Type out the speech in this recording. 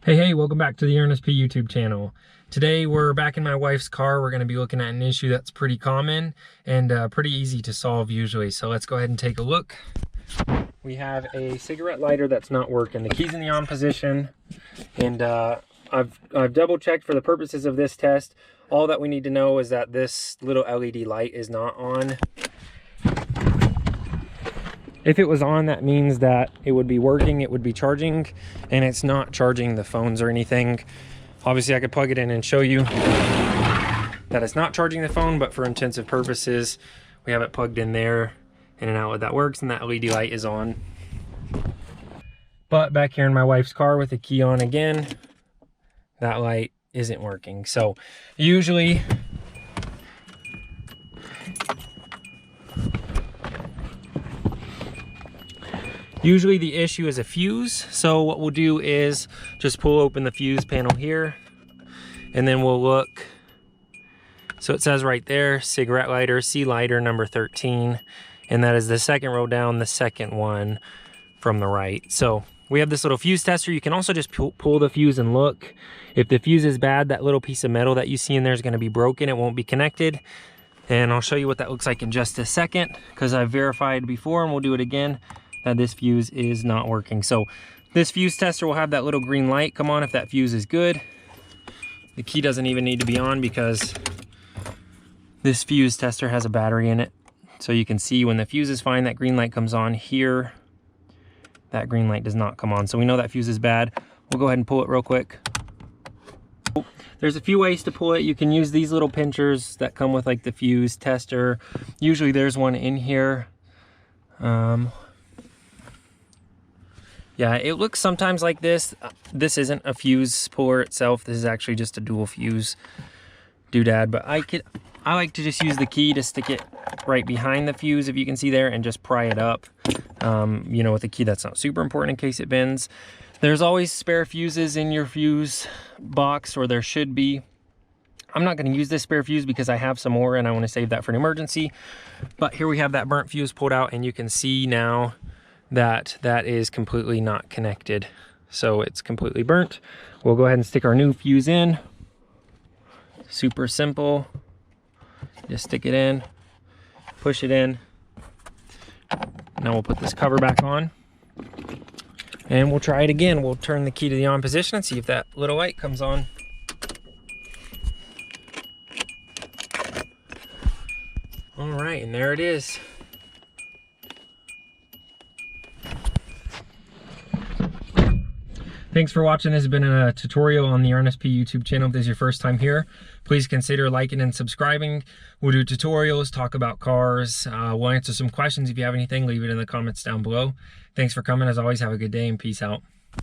Hey, welcome back to the Ernest P YouTube channel. Today we're back in my wife's car. We're going to be looking at an issue that's pretty common and pretty easy to solve usually. So let's go ahead and take a look. We have a cigarette lighter that's not working. The key's in the on position, and I've double checked for the purposes of this test. All that we need to know is that this little LED light is not on. If it was on, that means that it would be working, it would be charging, and it's not charging the phones or anything. Obviously, I could plug it in and show you that it's not charging the phone, but for intensive purposes, we have it plugged in there in an outlet that works, and that LED light is on. But back here in my wife's car with the key on again, that light isn't working. So usually, the issue is a fuse. So what we'll do is just pull open the fuse panel here, and then we'll look. So it says right there, cigarette lighter, C lighter number 13. And that is the second row down, the second one from the right. So we have this little fuse tester. You can also just pull the fuse and look. If the fuse is bad, that little piece of metal that you see in there is going to be broken. It won't be connected. And I'll show you what that looks like in just a second, because I've verified before, and we'll do it again, that this fuse is not working. So this fuse tester will have that little green light come on if that fuse is good. The key doesn't even need to be on because this fuse tester has a battery in it. So you can see when the fuse is fine, that green light comes on. Here, that green light does not come on. So we know that fuse is bad. We'll go ahead and pull it real quick. There's a few ways to pull it. You can use these little pinchers that come with like the fuse tester. Usually there's one in here. Yeah, it looks sometimes like this. This isn't a fuse puller itself. This is actually just a dual fuse doodad, but I like to just use the key to stick it right behind the fuse, if you can see there, and just pry it up. You know, with the key, that's not super important in case it bends. There's always spare fuses in your fuse box, or there should be. I'm not going to use this spare fuse because I have some more and I want to save that for an emergency. But here we have that burnt fuse pulled out, and you can see now that that is completely not connected. So it's completely burnt. We'll go ahead and stick our new fuse in. Super simple. Just stick it in, push it in. Now we'll put this cover back on, and we'll try it again. We'll turn the key to the on position and see if that little light comes on. All right, and there it is. Thanks for watching. This has been a tutorial on the Ernest P YouTube channel. If this is your first time here, please consider liking and subscribing. We'll do tutorials, talk about cars. We'll answer some questions. If you have anything, leave it in the comments down below. Thanks for coming. As always, have a good day and peace out.